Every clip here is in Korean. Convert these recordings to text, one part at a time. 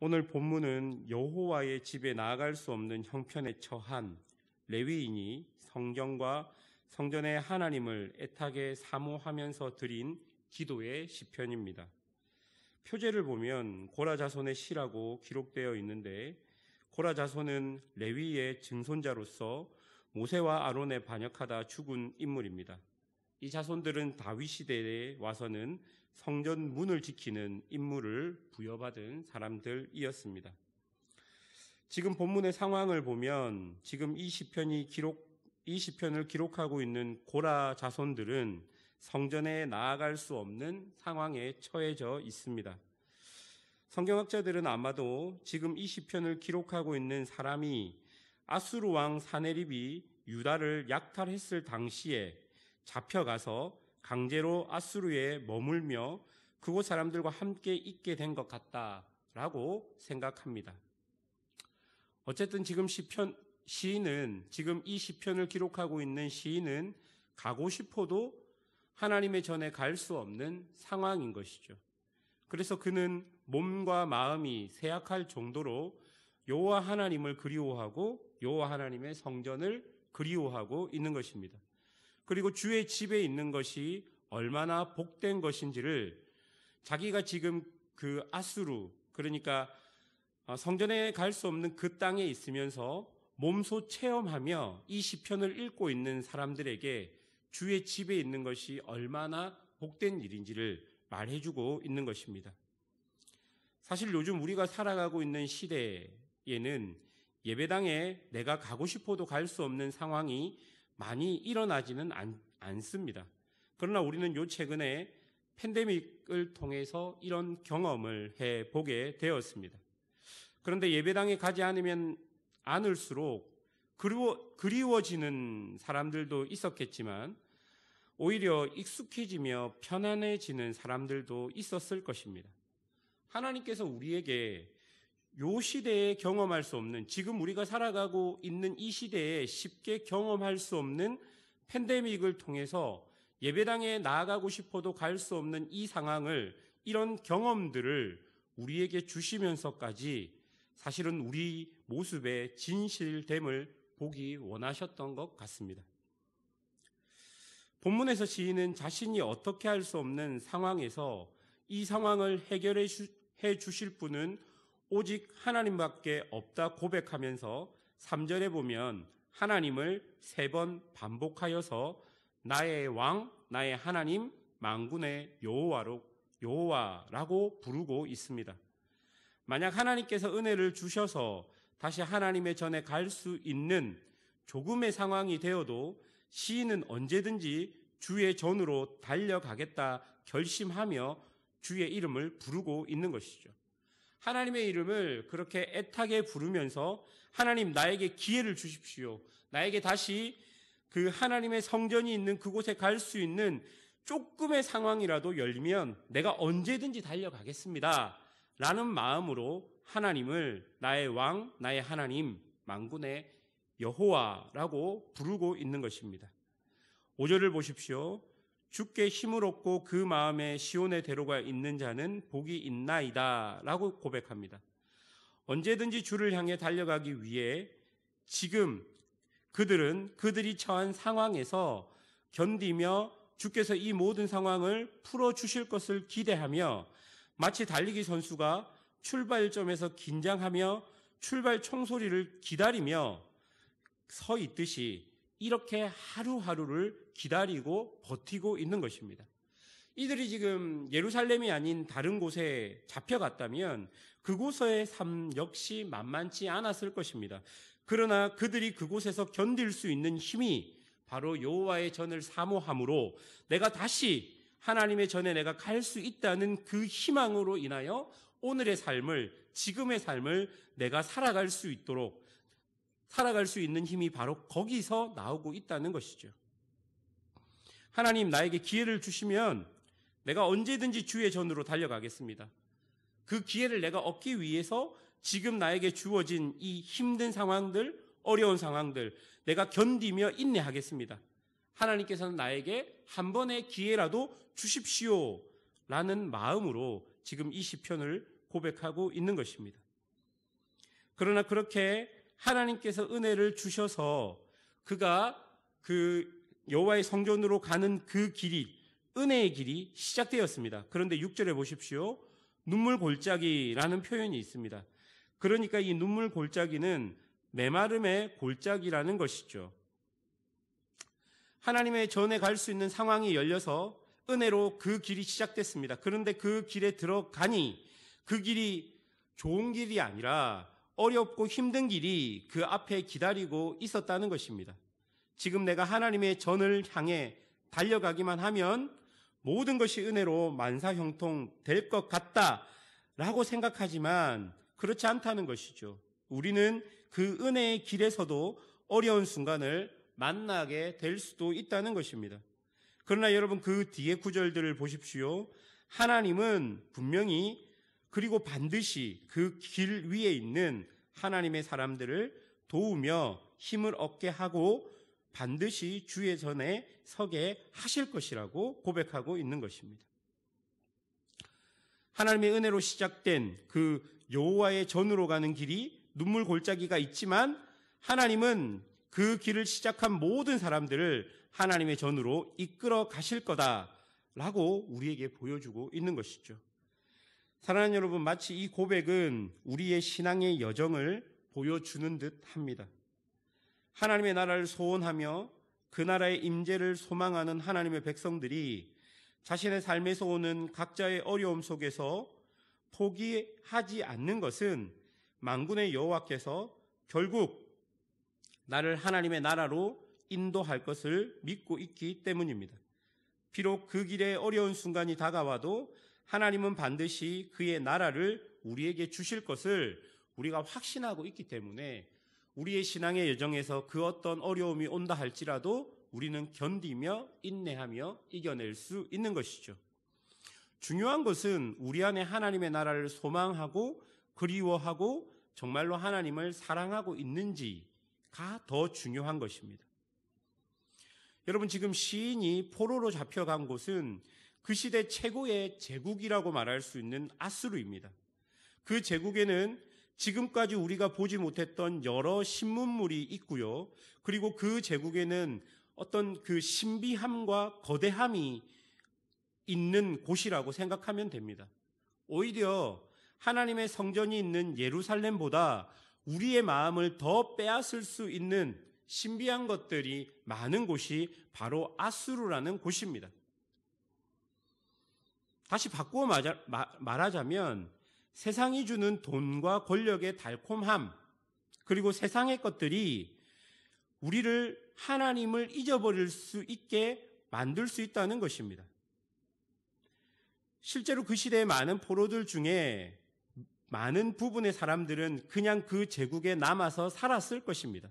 오늘 본문은 여호와의 집에 나아갈 수 없는 형편에 처한 레위인이 성전과 성전의 하나님을 애타게 사모하면서 드린 기도의 시편입니다. 표제를 보면 고라 자손의 시라고 기록되어 있는데, 고라 자손은 레위의 증손자로서 모세와 아론에 반역하다 죽은 인물입니다. 이 자손들은 다윗 시대에 와서는 성전 문을 지키는 임무를 부여받은 사람들이었습니다. 지금 본문의 상황을 보면 지금 이 시편을 기록하고 있는 고라 자손들은 성전에 나아갈 수 없는 상황에 처해져 있습니다. 성경학자들은 아마도 지금 이 시편을 기록하고 있는 사람이 아수르 왕 사네립이 유다를 약탈했을 당시에 잡혀가서 강제로 아수르에 머물며 그곳 사람들과 함께 있게 된 것 같다라고 생각합니다. 어쨌든 지금 시인은, 지금 이 시편을 기록하고 있는 시인은 가고 싶어도 하나님의 전에 갈 수 없는 상황인 것이죠. 그래서 그는 몸과 마음이 쇠약할 정도로 여호와 하나님을 그리워하고 여호와 하나님의 성전을 그리워하고 있는 것입니다. 그리고 주의 집에 있는 것이 얼마나 복된 것인지를 자기가 지금 그 아수르, 그러니까 성전에 갈 수 없는 그 땅에 있으면서 몸소 체험하며 이 시편을 읽고 있는 사람들에게 주의 집에 있는 것이 얼마나 복된 일인지를 말해주고 있는 것입니다. 사실 요즘 우리가 살아가고 있는 시대에는 예배당에 내가 가고 싶어도 갈 수 없는 상황이 많이 일어나지는 않습니다. 그러나 우리는 최근에 팬데믹을 통해서 이런 경험을 해보게 되었습니다. 그런데 예배당에 가지 않을수록 그리워지는 사람들도 있었겠지만 오히려 익숙해지며 편안해지는 사람들도 있었을 것입니다. 하나님께서 우리에게 요 시대에 경험할 수 없는, 지금 우리가 살아가고 있는 이 시대에 쉽게 경험할 수 없는 팬데믹을 통해서 예배당에 나아가고 싶어도 갈 수 없는 이 상황을, 이런 경험들을 우리에게 주시면서까지 사실은 우리 모습의 진실됨을 보기 원하셨던 것 같습니다. 본문에서 시인은 자신이 어떻게 할 수 없는 상황에서 이 상황을 해결해 주실 분은 오직 하나님밖에 없다 고백하면서 3절에 보면 하나님을 3번 반복하여서 나의 왕, 나의 하나님, 만군의 여호와라고 부르고 있습니다. 만약 하나님께서 은혜를 주셔서 다시 하나님의 전에 갈 수 있는 조금의 상황이 되어도 시인은 언제든지 주의 전으로 달려가겠다 결심하며 주의 이름을 부르고 있는 것이죠. 하나님의 이름을 그렇게 애타게 부르면서 하나님, 나에게 기회를 주십시오. 나에게 다시 그 하나님의 성전이 있는 그곳에 갈 수 있는 조금의 상황이라도 열리면 내가 언제든지 달려가겠습니다. 라는 마음으로 하나님을 나의 왕, 나의 하나님, 만군의 여호와라고 부르고 있는 것입니다. 5절을 보십시오. 주께 힘을 얻고 그 마음에 시온의 대로가 있는 자는 복이 있나이다 라고 고백합니다. 언제든지 주를 향해 달려가기 위해 지금 그들이 처한 상황에서 견디며 주께서 이 모든 상황을 풀어주실 것을 기대하며, 마치 달리기 선수가 출발점에서 긴장하며 출발 총소리를 기다리며 서 있듯이 이렇게 하루하루를 기다리고 버티고 있는 것입니다. 이들이 지금 예루살렘이 아닌 다른 곳에 잡혀갔다면 그곳의 삶 역시 만만치 않았을 것입니다. 그러나 그들이 그곳에서 견딜 수 있는 힘이 바로 여호와의 전을 사모함으로 내가 다시 하나님의 전에 내가 갈 수 있다는 그 희망으로 인하여 오늘의 삶을, 지금의 삶을 내가 살아갈 수 있는 힘이 바로 거기서 나오고 있다는 것이죠. 하나님, 나에게 기회를 주시면 내가 언제든지 주의 전으로 달려가겠습니다. 그 기회를 내가 얻기 위해서 지금 나에게 주어진 이 힘든 상황들, 어려운 상황들 내가 견디며 인내하겠습니다. 하나님께서는 나에게 한 번의 기회라도 주십시오 라는 마음으로 지금 이 시편을 고백하고 있는 것입니다. 그러나 그렇게 하나님께서 은혜를 주셔서 그가 그 여호와의 성전으로 가는 그 길이, 은혜의 길이 시작되었습니다. 그런데 6절에 보십시오. 눈물 골짜기라는 표현이 있습니다. 그러니까 이 눈물 골짜기는 메마름의 골짜기라는 것이죠. 하나님의 전에 갈 수 있는 상황이 열려서 은혜로 그 길이 시작됐습니다. 그런데 그 길에 들어가니 그 길이 좋은 길이 아니라 어렵고 힘든 길이 그 앞에 기다리고 있었다는 것입니다. 지금 내가 하나님의 전을 향해 달려가기만 하면 모든 것이 은혜로 만사형통 될 것 같다라고 생각하지만 그렇지 않다는 것이죠. 우리는 그 은혜의 길에서도 어려운 순간을 만나게 될 수도 있다는 것입니다. 그러나 여러분, 그 뒤에 구절들을 보십시오. 하나님은 분명히 그리고 반드시 그 길 위에 있는 하나님의 사람들을 도우며 힘을 얻게 하고 반드시 주의 전에 서게 하실 것이라고 고백하고 있는 것입니다. 하나님의 은혜로 시작된 그 여호와의 전으로 가는 길이 눈물 골짜기가 있지만 하나님은 그 길을 시작한 모든 사람들을 하나님의 전으로 이끌어 가실 거다라고 우리에게 보여주고 있는 것이죠. 사랑하는 여러분, 마치 이 고백은 우리의 신앙의 여정을 보여주는 듯 합니다. 하나님의 나라를 소원하며 그 나라의 임재를 소망하는 하나님의 백성들이 자신의 삶에서 오는 각자의 어려움 속에서 포기하지 않는 것은 만군의 여호와께서 결국 나를 하나님의 나라로 인도할 것을 믿고 있기 때문입니다. 비록 그 길에 어려운 순간이 다가와도 하나님은 반드시 그의 나라를 우리에게 주실 것을 우리가 확신하고 있기 때문에 우리의 신앙의 여정에서 그 어떤 어려움이 온다 할지라도 우리는 견디며 인내하며 이겨낼 수 있는 것이죠. 중요한 것은 우리 안에 하나님의 나라를 소망하고 그리워하고 정말로 하나님을 사랑하고 있는지가 더 중요한 것입니다. 여러분, 지금 시인이 포로로 잡혀간 곳은 그 시대 최고의 제국이라고 말할 수 있는 아수르입니다. 그 제국에는 지금까지 우리가 보지 못했던 여러 신문물이 있고요. 그리고 그 제국에는 어떤 그 신비함과 거대함이 있는 곳이라고 생각하면 됩니다. 오히려 하나님의 성전이 있는 예루살렘보다 우리의 마음을 더 빼앗을 수 있는 신비한 것들이 많은 곳이 바로 아수르라는 곳입니다. 다시 바꾸어 말하자면 세상이 주는 돈과 권력의 달콤함, 그리고 세상의 것들이 우리를 하나님을 잊어버릴 수 있게 만들 수 있다는 것입니다. 실제로 그 시대의 많은 포로들 중에 많은 부분의 사람들은 그냥 그 제국에 남아서 살았을 것입니다.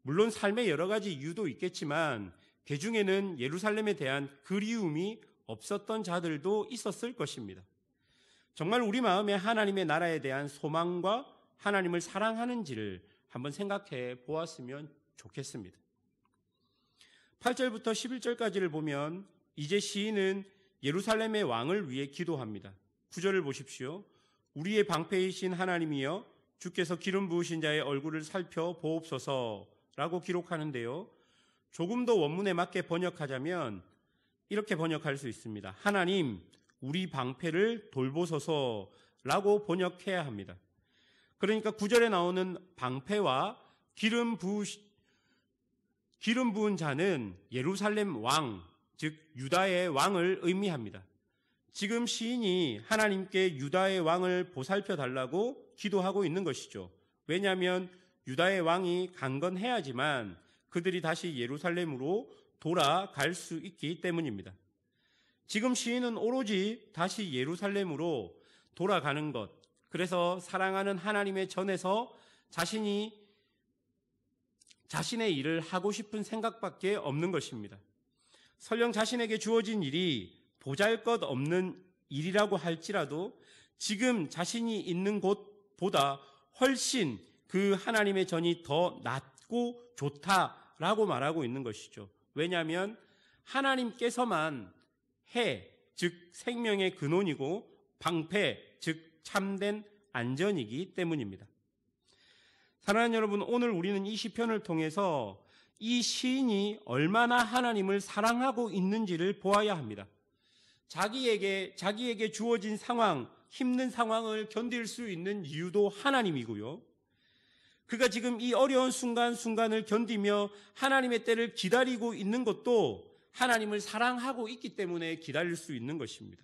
물론 삶의 여러 가지 이유도 있겠지만 그 중에는 예루살렘에 대한 그리움이 없었던 자들도 있었을 것입니다. 정말 우리 마음에 하나님의 나라에 대한 소망과 하나님을 사랑하는지를 한번 생각해 보았으면 좋겠습니다. 8절부터 11절까지를 보면 이제 시인은 예루살렘의 왕을 위해 기도합니다. 9절을 보십시오. 우리의 방패이신 하나님이여 주께서 기름 부으신 자의 얼굴을 살펴 보옵소서라고 기록하는데요. 조금 더 원문에 맞게 번역하자면 이렇게 번역할 수 있습니다. 하나님, 우리 방패를 돌보소서라고 번역해야 합니다. 그러니까 9절에 나오는 방패와 기름 부은 자는 예루살렘 왕, 즉 유다의 왕을 의미합니다. 지금 시인이 하나님께 유다의 왕을 보살펴 달라고 기도하고 있는 것이죠. 왜냐하면 유다의 왕이 강건해야지만 그들이 다시 예루살렘으로 돌아갈 수 있기 때문입니다. 지금 시인은 오로지 다시 예루살렘으로 돌아가는 것, 그래서 사랑하는 하나님의 전에서 자신의 일을 하고 싶은 생각밖에 없는 것입니다. 설령 자신에게 주어진 일이 보잘것없는 일이라고 할지라도 지금 자신이 있는 곳보다 훨씬 그 하나님의 전이 더 낫고 좋다라고 말하고 있는 것이죠. 왜냐하면 하나님께서만 해, 즉 생명의 근원이고 방패, 즉 참된 안전이기 때문입니다. 사랑하는 여러분, 오늘 우리는 이 시편을 통해서 이 시인이 얼마나 하나님을 사랑하고 있는지를 보아야 합니다. 자기에게 주어진 상황, 힘든 상황을 견딜 수 있는 이유도 하나님이고요. 그가 지금 이 어려운 순간순간을 견디며 하나님의 때를 기다리고 있는 것도 하나님을 사랑하고 있기 때문에 기다릴 수 있는 것입니다.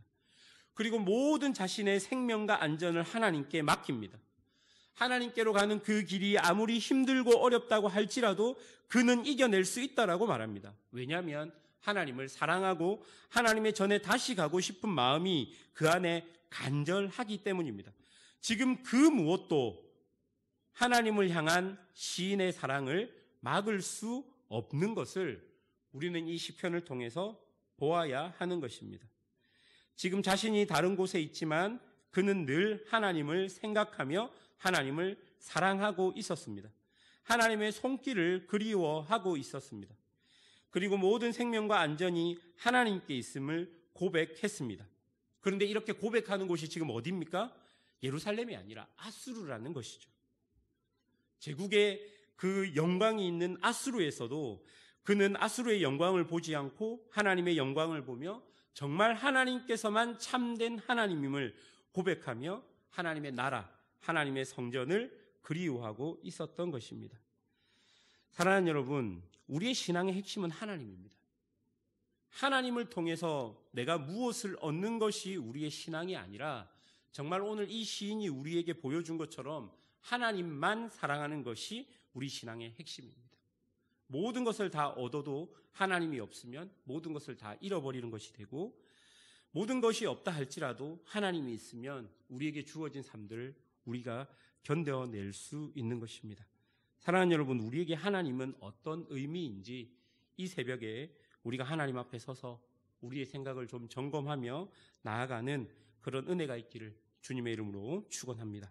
그리고 모든 자신의 생명과 안전을 하나님께 맡깁니다. 하나님께로 가는 그 길이 아무리 힘들고 어렵다고 할지라도 그는 이겨낼 수 있다라고 말합니다. 왜냐하면 하나님을 사랑하고 하나님의 전에 다시 가고 싶은 마음이 그 안에 간절하기 때문입니다. 지금 그 무엇도 하나님을 향한 시인의 사랑을 막을 수 없는 것을 우리는 이 시편을 통해서 보아야 하는 것입니다. 지금 자신이 다른 곳에 있지만 그는 늘 하나님을 생각하며 하나님을 사랑하고 있었습니다. 하나님의 손길을 그리워하고 있었습니다. 그리고 모든 생명과 안전이 하나님께 있음을 고백했습니다. 그런데 이렇게 고백하는 곳이 지금 어디입니까? 예루살렘이 아니라 아수르라는 것이죠. 제국의 그 영광이 있는 아수르에서도 그는 아수르의 영광을 보지 않고 하나님의 영광을 보며 정말 하나님께서만 참된 하나님임을 고백하며 하나님의 나라, 하나님의 성전을 그리워하고 있었던 것입니다. 사랑하는 여러분, 우리의 신앙의 핵심은 하나님입니다. 하나님을 통해서 내가 무엇을 얻는 것이 우리의 신앙이 아니라 정말 오늘 이 시인이 우리에게 보여준 것처럼 하나님만 사랑하는 것이 우리 신앙의 핵심입니다. 모든 것을 다 얻어도 하나님이 없으면 모든 것을 다 잃어버리는 것이 되고, 모든 것이 없다 할지라도 하나님이 있으면 우리에게 주어진 삶들을 우리가 견뎌낼 수 있는 것입니다. 사랑하는 여러분, 우리에게 하나님은 어떤 의미인지 이 새벽에 우리가 하나님 앞에 서서 우리의 생각을 좀 점검하며 나아가는 그런 은혜가 있기를 주님의 이름으로 축원합니다.